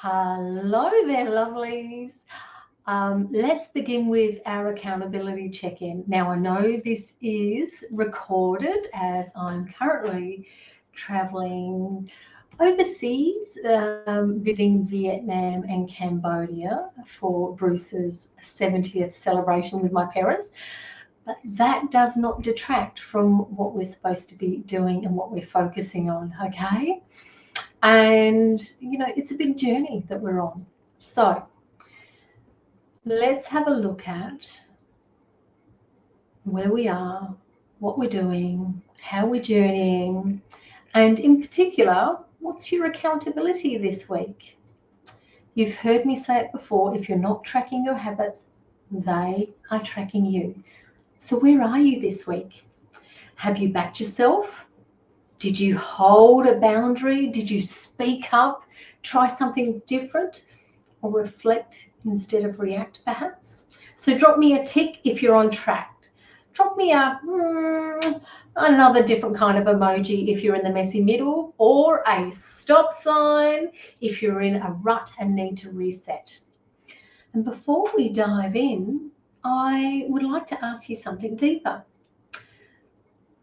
Hello there, lovelies. Let's begin with our accountability check-in. Now, I know this is recorded as I'm currently traveling overseas, visiting Vietnam and Cambodia for Bruce's 70th celebration with my parents. But that does not detract from what we're supposed to be doing and what we're focusing on, okay? And, it's a big journey that we're on. So let's have a look at where we are, what we're doing, how we're journeying, and in particular, what's your accountability this week? You've heard me say it before, if you're not tracking your habits, they are tracking you. So where are you this week? Have you backed yourself? Did you hold a boundary? Did you speak up? Try something different? Or reflect instead of react, perhaps? So drop me a tick if you're on track. Drop me another different kind of emoji if you're in the messy middle, or a stop sign if you're in a rut and need to reset. And before we dive in, I would like to ask you something deeper.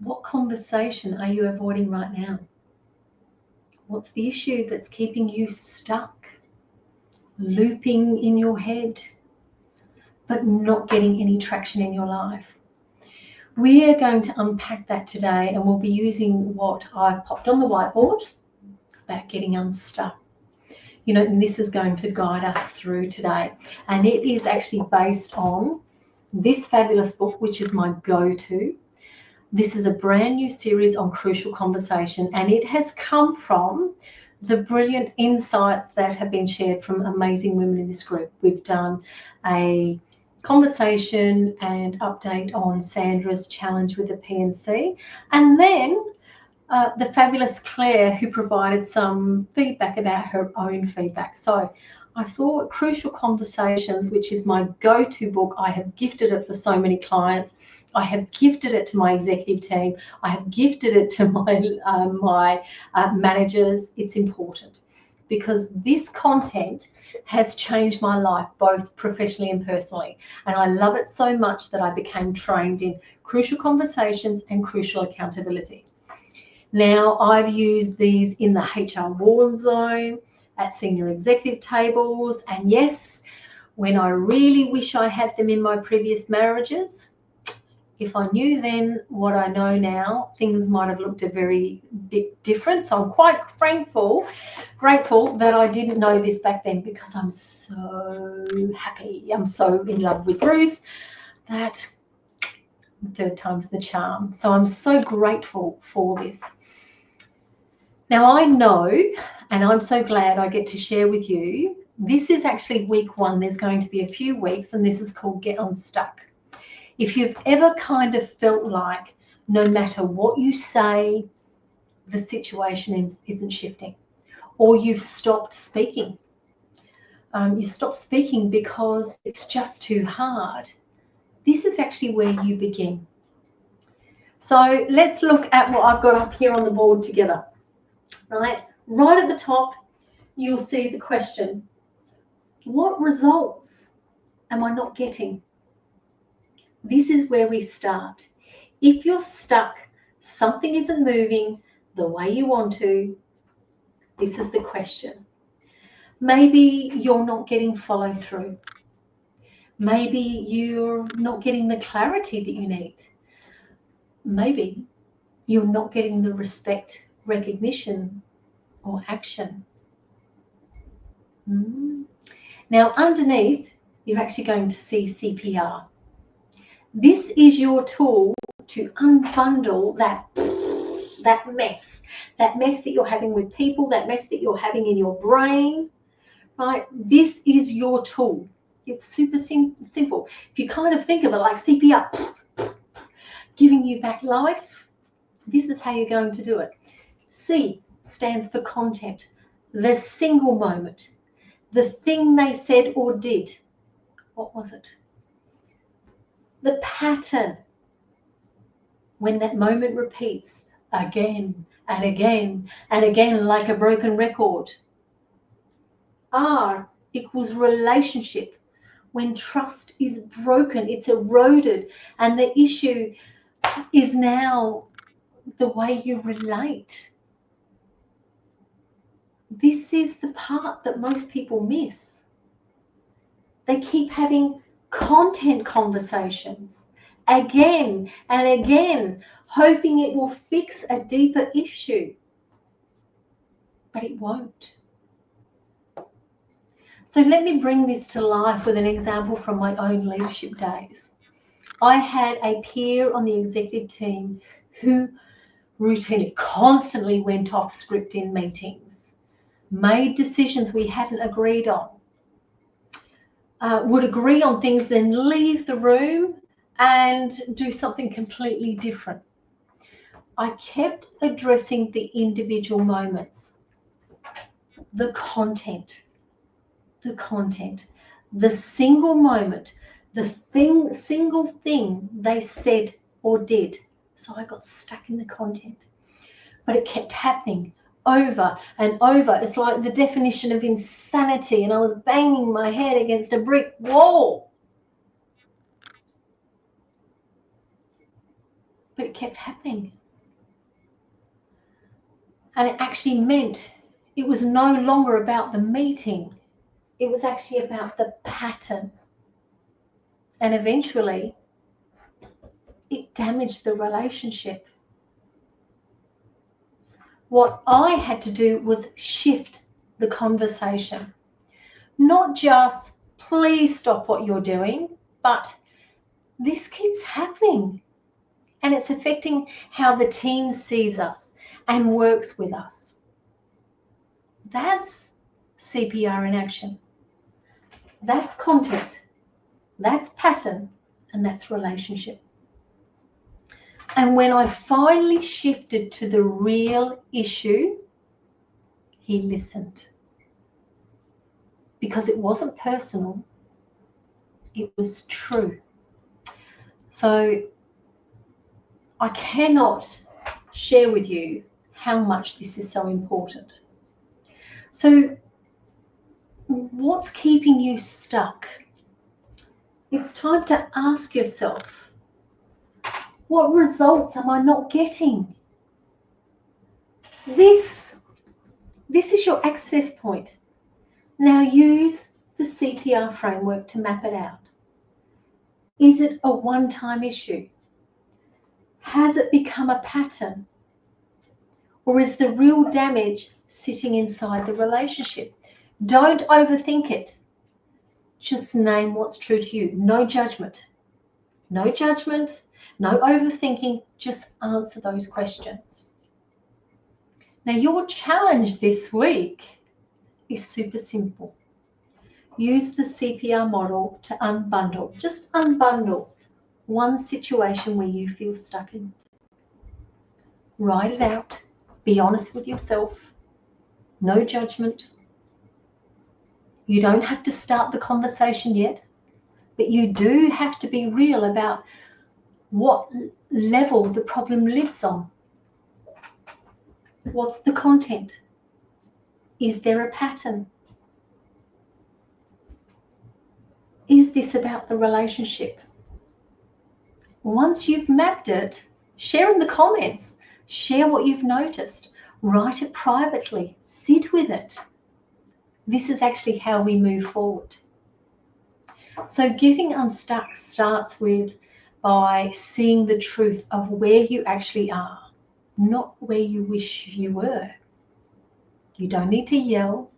What conversation are you avoiding right now? What's the issue that's keeping you stuck, looping in your head, but not getting any traction in your life? We are going to unpack that today, and we'll be using what I've popped on the whiteboard. It's about getting unstuck. And this is going to guide us through today. And it is actually based on this fabulous book, which is my go-to. This is a brand new series on crucial conversation, and it has come from the brilliant insights that have been shared from amazing women in this group. We've done a conversation and update on Sandra's challenge with the PNC, and then the fabulous Claire, who provided some feedback about her own feedback. So I thought Crucial Conversations, which is my go-to book, I have gifted it for so many clients. I have gifted it to my executive team. I have gifted it to my managers. It's important because this content has changed my life, both professionally and personally. And I love it so much that I became trained in Crucial Conversations and Crucial Accountability. Now, I've used these in the HR war zone, at senior executive tables, and yes, when I really wish I had them in my previous marriages. If I knew then what I know now, things might have looked a very bit different. So I'm quite grateful that I didn't know this back then, because I'm so happy. I'm so in love with Bruce that third time's the charm. So I'm so grateful for this. Now I know, and I'm so glad I get to share with you, this is actually week 1. There's going to be a few weeks, and this is called Get Unstuck. If you've ever kind of felt like no matter what you say, the situation isn't shifting, or you've stopped speaking. You stopped speaking because it's just too hard. This is actually where you begin. So let's look at what I've got up here on the board together. Right at the top, you'll see the question, what results am I not getting? This is where we start. If you're stuck, something isn't moving the way you want to, this is the question. Maybe you're not getting follow through. Maybe you're not getting the clarity that you need. Maybe you're not getting the respect, recognition, or action. Now, underneath, you're actually going to see CPR. This is your tool to unbundle that mess that you're having with people, that mess that you're having in your brain, right? This is your tool. It's super simple. If you kind of think of it like CPR, giving you back life, this is how you're going to do it. C stands for content, the single moment, the thing they said or did. What was it? The pattern, when that moment repeats again and again and again like a broken record. R equals relationship. When trust is broken, it's eroded, and the issue is now the way you relate. This is the part that most people miss. They keep having content conversations again and again, hoping it will fix a deeper issue, but it won't. So let me bring this to life with an example from my own leadership days. I had a peer on the executive team who routinely, constantly went off script in meetings, made decisions we hadn't agreed on, would agree on things, then leave the room and do something completely different. I kept addressing the individual moments, the content, the single moment, the single thing they said or did. So I got stuck in the content, but it kept happening over and over. It's like the definition of insanity, and I was banging my head against a brick wall. But it kept happening. And it actually meant it was no longer about the meeting. It was actually about the pattern. And eventually, it damaged the relationship. What I had to do was shift the conversation. Not just, please stop what you're doing, but this keeps happening. And it's affecting how the team sees us and works with us. That's CPR in action. That's content. That's pattern. And that's relationship. And when I finally shifted to the real issue, he listened. Because it wasn't personal, it was true. So I cannot share with you how much this is so important. So what's keeping you stuck? It's time to ask yourself, what results am I not getting? This is your access point. Now use the CPR framework to map it out. Is it a one-time issue? Has it become a pattern? Or is the real damage sitting inside the relationship? Don't overthink it. Just name what's true to you. No judgment. No judgment, no overthinking. Just answer those questions. Now, your challenge this week is super simple. Use the CPR model to unbundle. Just unbundle one situation where you feel stuck in. Write it out. Be honest with yourself. No judgment. You don't have to start the conversation yet, but you do have to be real about what level the problem lives on. What's the content? Is there a pattern? Is this about the relationship? Once you've mapped it, share in the comments. Share what you've noticed. Write it privately. Sit with it. This is actually how we move forward. So getting unstuck starts by seeing the truth of where you actually are, not where you wish you were. You don't need to yell.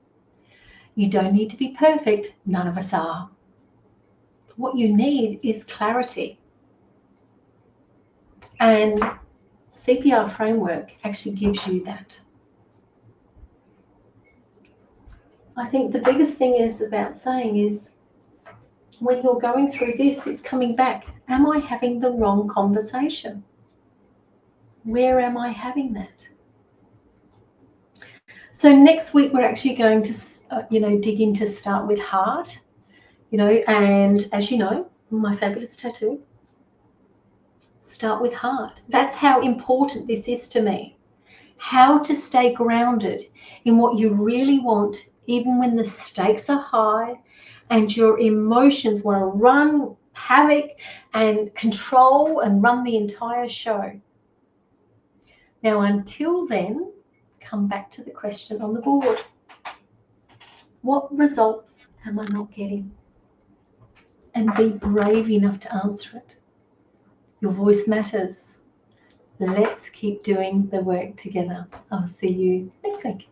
You don't need to be perfect. None of us are. What you need is clarity. And CPR framework actually gives you that. I think the biggest thing is about saying is when you're going through this, it's coming back. Am I having the wrong conversation? Where am I having that? So next week we're actually going to, dig into start with heart, and as you know, my fabulous tattoo. Start with heart. That's how important this is to me. How to stay grounded in what you really want even when the stakes are high and your emotions want to run havoc and control and run the entire show. Now, until then, come back to the question on the board. What results am I not getting? And be brave enough to answer it. Your voice matters. Let's keep doing the work together. I'll see you next week.